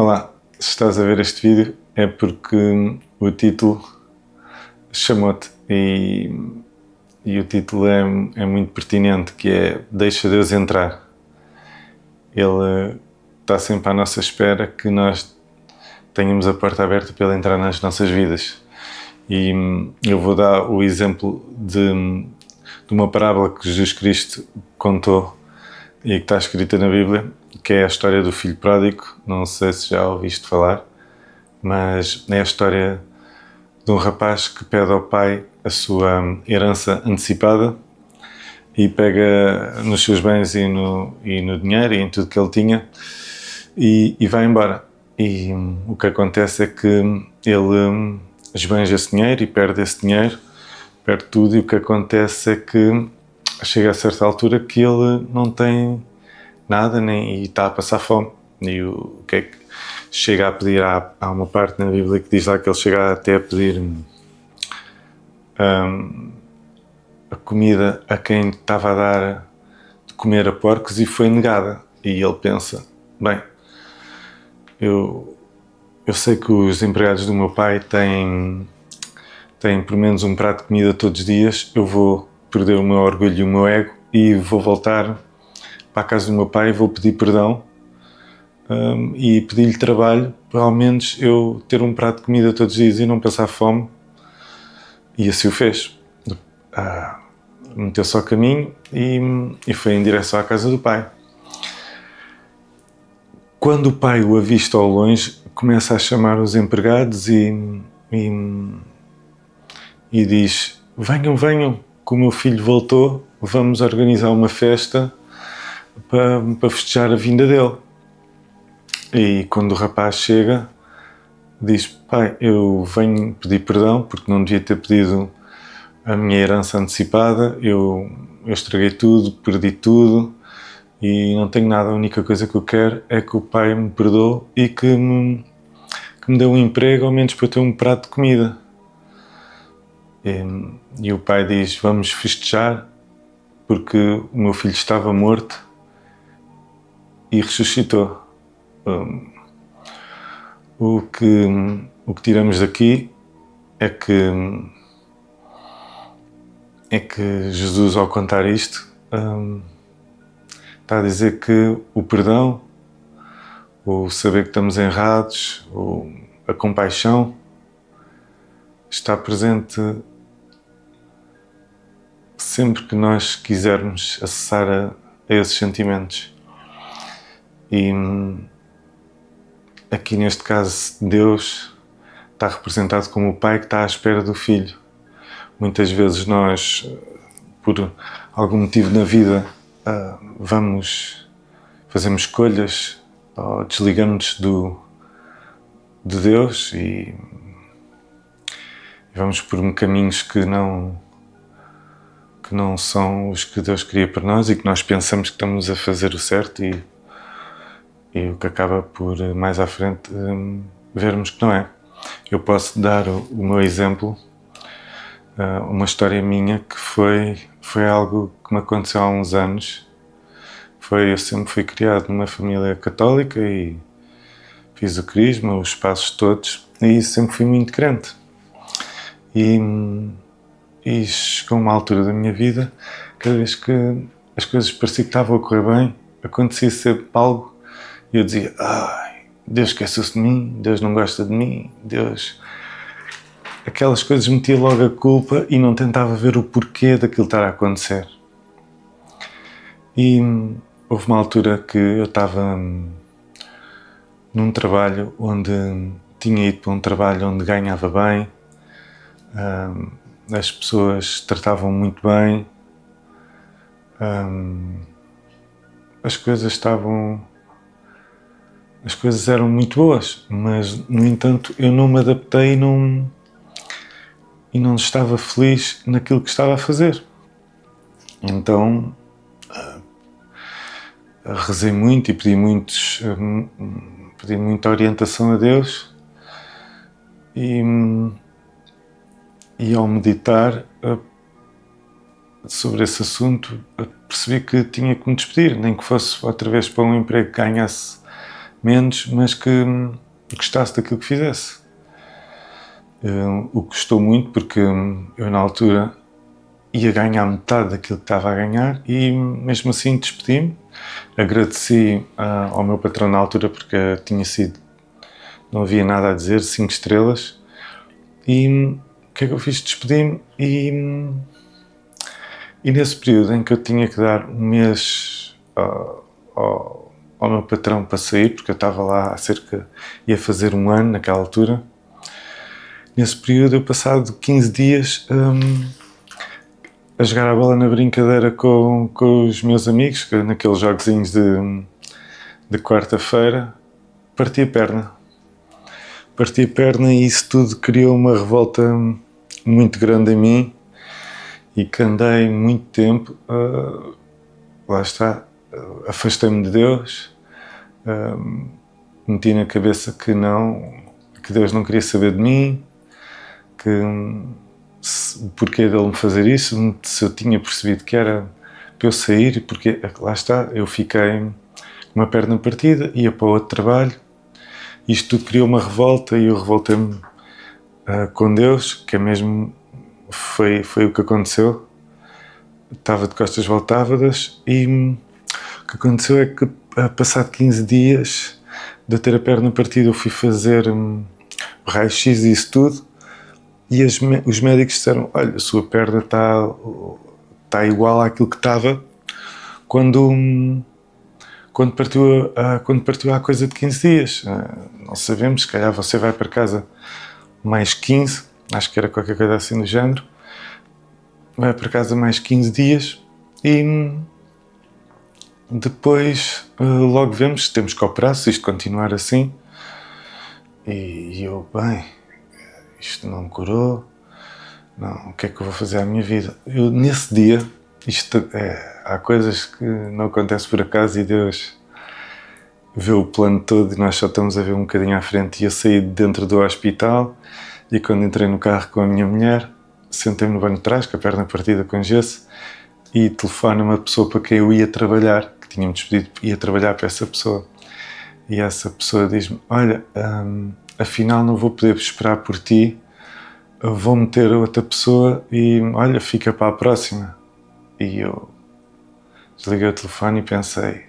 Olá, se estás a ver este vídeo é porque o título chamou-te e o título é muito pertinente, que é Deixa Deus entrar. Ele está sempre à nossa espera que nós tenhamos a porta aberta para ele entrar nas nossas vidas. E eu vou dar o exemplo de uma parábola que Jesus Cristo contou e que está escrita na Bíblia, que é a história do filho pródigo. Não sei se já ouviste falar, mas é a história de um rapaz que pede ao pai a sua herança antecipada e pega nos seus bens e no dinheiro e em tudo que ele tinha e vai embora. E o que acontece é que ele esbanja esse dinheiro e perde esse dinheiro, perde tudo, e o que acontece é que chega a certa altura que ele não tem nada e está a passar fome. E o que é que chega a pedir? Há uma parte na Bíblia que diz lá que ele chega até a pedir a comida a quem estava a dar de comer a porcos, e foi negada. E ele pensa, bem, eu sei que os empregados do meu pai têm pelo menos um prato de comida todos os dias, eu vou perder o meu orgulho e o meu ego e vou voltar para a casa do meu pai e vou pedir perdão e pedir-lhe trabalho para ao menos eu ter um prato de comida todos os dias e não passar fome. E assim o fez. Meteu-se ao caminho e foi em direção à casa do pai. Quando o pai o avista ao longe, começa a chamar os empregados e diz: venham, que o meu filho voltou, vamos organizar uma festa para festejar a vinda dele. E quando o rapaz chega, diz: pai, eu venho pedir perdão porque não devia ter pedido a minha herança antecipada, eu estraguei tudo, perdi tudo e não tenho nada. A única coisa que eu quero é que o pai me perdoe e que me dê um emprego, ao menos para eu ter um prato de comida. E o pai diz: vamos festejar porque o meu filho estava morto e ressuscitou. O que tiramos daqui é que Jesus, ao contar isto, está a dizer que o perdão, o saber que estamos errados, a compaixão, está presente sempre que nós quisermos acessar a esses sentimentos. E aqui neste caso Deus está representado como o pai que está à espera do filho. Muitas vezes nós, por algum motivo na vida, fazemos escolhas ou desligamos de Deus e vamos por caminhos que não são os que Deus queria para nós e que nós pensamos que estamos a fazer o certo, e o que acaba por mais à frente vermos que não é. Eu posso dar o meu exemplo, uma história minha que foi algo que me aconteceu há uns anos. Eu sempre fui criado numa família católica e fiz o crisma, os passos todos, e sempre fui muito crente. E chegou uma altura da minha vida, cada vez que as coisas pareciam que estavam a correr bem, acontecia sempre algo e eu dizia: ai, Deus esqueceu-se de mim, Deus não gosta de mim, Deus... Aquelas coisas, metia logo a culpa e não tentava ver o porquê daquilo estar a acontecer. E houve uma altura que eu estava num trabalho onde tinha ido para um trabalho onde ganhava bem, as pessoas tratavam muito bem, as coisas eram muito boas, mas no entanto eu não me adaptei e não estava feliz naquilo que estava a fazer. Então rezei muito e pedi muita orientação a Deus, e ao meditar sobre esse assunto percebi que tinha que me despedir, nem que fosse outra vez para um emprego que ganhasse menos, mas que gostasse daquilo que fizesse. O que custou muito, porque eu na altura ia ganhar metade daquilo que estava a ganhar e mesmo assim despedi-me. Agradeci ao meu patrão na altura, porque não havia nada a dizer, 5 estrelas. E o que é que eu fiz? Despedi-me e nesse período em que eu tinha que dar um mês ao meu patrão para sair, porque eu estava lá ia fazer um ano naquela altura, nesse período eu passado 15 dias a jogar a bola na brincadeira com os meus amigos, naqueles jogozinhos de quarta-feira, parti a perna. Parti a perna e isso tudo criou uma revolta muito grande em mim e que andei muito tempo, lá está, afastei-me de Deus, meti na cabeça que Deus não queria saber de mim, que o porquê dele me fazer isso, se eu tinha percebido que era para eu sair, porque lá está, eu fiquei com uma perna partida, ia para outro trabalho, isto tudo criou uma revolta e eu revoltei-me com Deus, que é mesmo, foi o que aconteceu. Estava de costas voltadas e o que aconteceu é que, passado 15 dias de eu ter a perna partida, eu fui fazer raio-x e isso tudo, e os médicos disseram: olha, a sua perna está igual àquilo que estava quando partiu há coisa de 15 dias. Não sabemos, se calhar você vai para casa mais 15, acho que era qualquer coisa assim do género, vai para casa mais 15 dias e depois logo vemos se temos que operar, se isto continuar assim. E eu, bem, isto não me curou, não, o que é que eu vou fazer à minha vida? Eu, nesse dia, há coisas que não acontecem por acaso e Deus vê o plano todo e nós só estamos a ver um bocadinho à frente. E eu saí dentro do hospital e quando entrei no carro com a minha mulher, sentei-me no banco de trás, com a perna partida com gesso, e telefone uma pessoa para quem eu ia trabalhar, que tinha-me despedido, ia trabalhar para essa pessoa. E essa pessoa diz-me: olha, afinal não vou poder esperar por ti, vou meter outra pessoa e olha, fica para a próxima. E eu desliguei o telefone e pensei,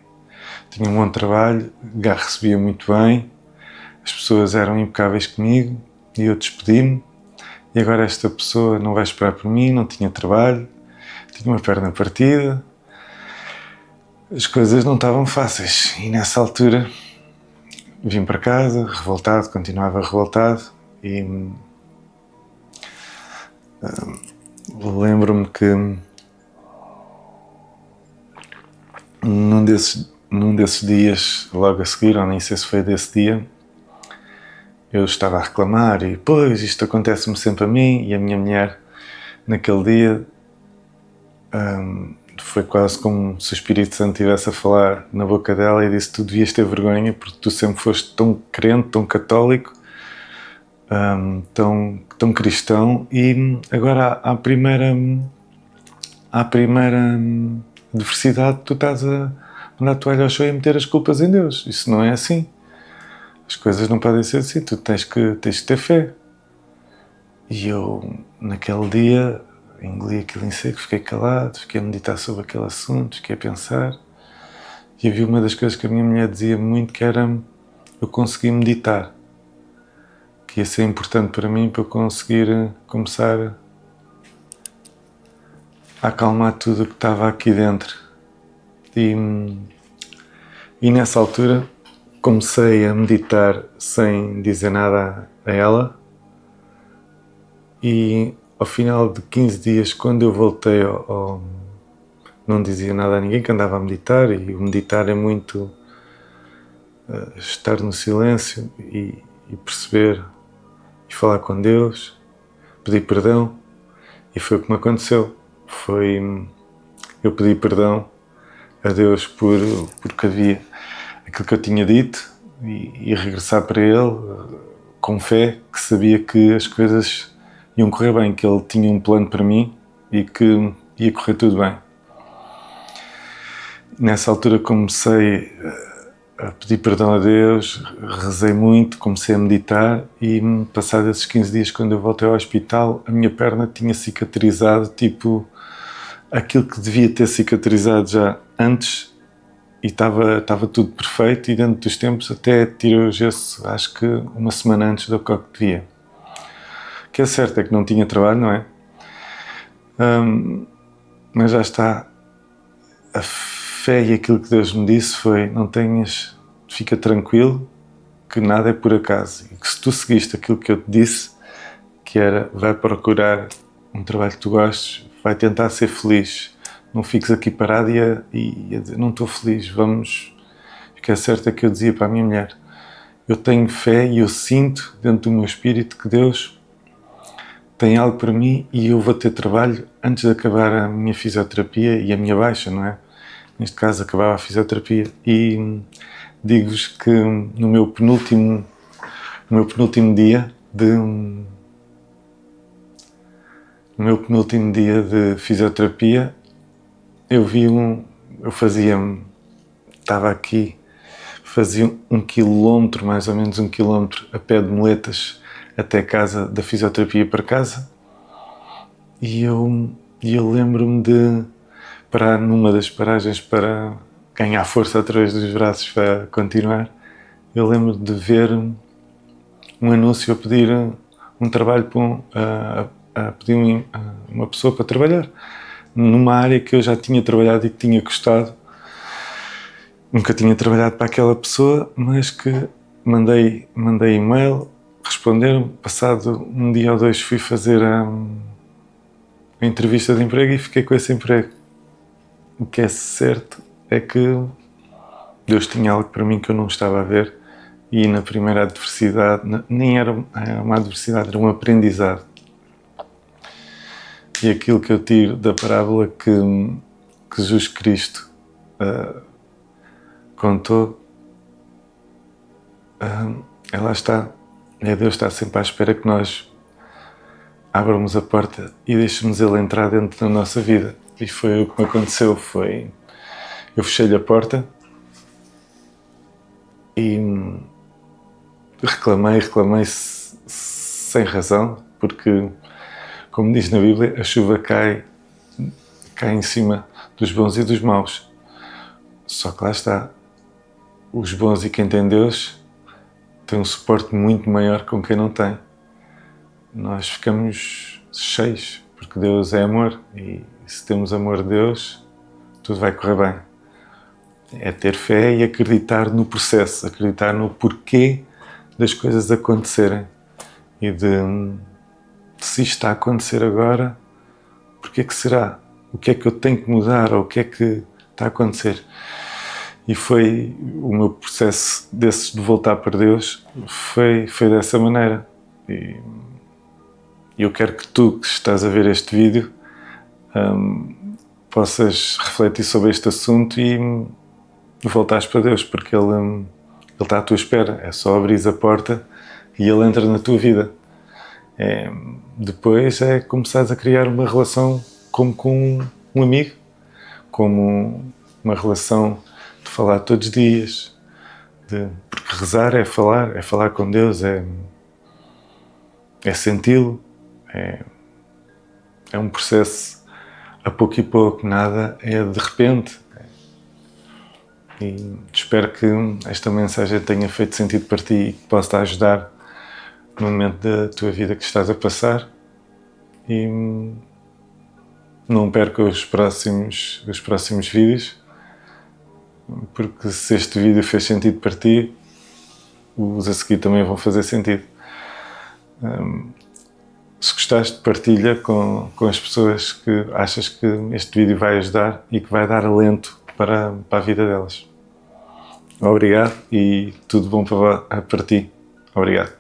tinha um bom trabalho, recebia muito bem, as pessoas eram impecáveis comigo e eu despedi-me e agora esta pessoa não vai esperar por mim, não tinha trabalho, tinha uma perna partida, as coisas não estavam fáceis e nessa altura vim para casa, revoltado, continuava revoltado e lembro-me que num desses dias, logo a seguir, ou nem sei se foi desse dia, eu estava a reclamar e, pois, isto acontece-me sempre a mim, e a minha mulher, naquele dia, foi quase como se o Espírito Santo estivesse a falar na boca dela e disse: tu devias ter vergonha porque tu sempre foste tão crente, tão católico, tão cristão, e agora à primeira adversidade tu estás a mandar a toalha ao chão e a meter as culpas em Deus. Isso não é assim. As coisas não podem ser assim, tu tens que ter fé. E eu, naquele dia, engoli aquilo em seco, fiquei calado, fiquei a meditar sobre aquele assunto, fiquei a pensar. E havia uma das coisas que a minha mulher dizia muito, que era eu conseguir meditar. Que ia ser importante para mim, para eu conseguir começar a acalmar tudo o que estava aqui dentro. E nessa altura comecei a meditar sem dizer nada a ela, e ao final de 15 dias, quando eu voltei não dizia nada a ninguém, que andava a meditar, e o meditar é muito estar no silêncio e perceber e falar com Deus, pedir perdão, e foi o que me aconteceu. Eu pedi perdão a Deus porque havia aquilo que eu tinha dito e regressar para Ele com fé, que sabia que as coisas iam correr bem, que Ele tinha um plano para mim e que ia correr tudo bem. Nessa altura comecei a pedir perdão a Deus, rezei muito, comecei a meditar e passados esses 15 dias, quando eu voltei ao hospital, a minha perna tinha cicatrizado, tipo, aquilo que devia ter cicatrizado já antes, e estava tudo perfeito, e dentro dos tempos até tirei o gesso, acho que uma semana antes do que devia. O que é certo é que não tinha trabalho, não é? Mas já está, a fé e aquilo que Deus me disse foi: não tenhas, fica tranquilo, que nada é por acaso, e que se tu seguiste aquilo que eu te disse, que era, vai procurar um trabalho que tu gostes, vai tentar ser feliz, não fiques aqui parado e a dizer, não estou feliz, vamos... O que é certo é que eu dizia para a minha mulher: eu tenho fé e eu sinto dentro do meu espírito que Deus tem algo para mim e eu vou ter trabalho antes de acabar a minha fisioterapia e a minha baixa, não é? Neste caso, acabava a fisioterapia. E digo-vos que no meu penúltimo dia de fisioterapia, estava aqui, fazia 1 quilómetro, mais ou menos 1 quilómetro, a pé de muletas até casa, da fisioterapia para casa, e eu lembro-me de parar numa das paragens para ganhar força através dos braços para continuar. Eu lembro de ver um anúncio a pedir um trabalho a pedir uma pessoa para trabalhar numa área que eu já tinha trabalhado e que tinha gostado. Nunca tinha trabalhado para aquela pessoa, mas que mandei e-mail, responderam. Passado um dia ou dois fui fazer a entrevista de emprego e fiquei com esse emprego. O que é certo é que Deus tinha algo para mim que eu não estava a ver, e na primeira adversidade, nem era uma adversidade, era um aprendizado. E aquilo que eu tiro da parábola que Jesus Cristo contou, ela está, Deus está sempre à espera que nós abramos a porta e deixemos Ele entrar dentro da nossa vida. E foi o que me aconteceu, eu fechei-lhe a porta e reclamei sem razão, porque, como diz na Bíblia, a chuva cai em cima dos bons e dos maus. Só que lá está, os bons e quem tem Deus tem um suporte muito maior com quem não tem. Nós ficamos cheios, porque Deus é amor, e se temos amor de Deus, tudo vai correr bem. É ter fé e acreditar no processo, acreditar no porquê das coisas acontecerem, e se isto está a acontecer agora, porquê que será? O que é que eu tenho que mudar, ou o que é que está a acontecer? E foi o meu processo de voltar para Deus, foi dessa maneira. E eu quero que tu, que estás a ver este vídeo, possas refletir sobre este assunto e voltares para Deus, porque Ele está à tua espera. É só abrir a porta e Ele entra na tua vida. Depois é começares a criar uma relação como com um amigo, como uma relação de falar todos os dias, porque rezar é falar com Deus, é senti-lo, é um processo a pouco e pouco, nada é de repente. E espero que esta mensagem tenha feito sentido para ti e que possa te ajudar no momento da tua vida que estás a passar. E não perca os próximos vídeos, porque se este vídeo fez sentido para ti, os a seguir também vão fazer sentido. Se gostaste, partilha com as pessoas que achas que este vídeo vai ajudar e que vai dar alento para a vida delas. Obrigado e tudo bom para ti. Obrigado.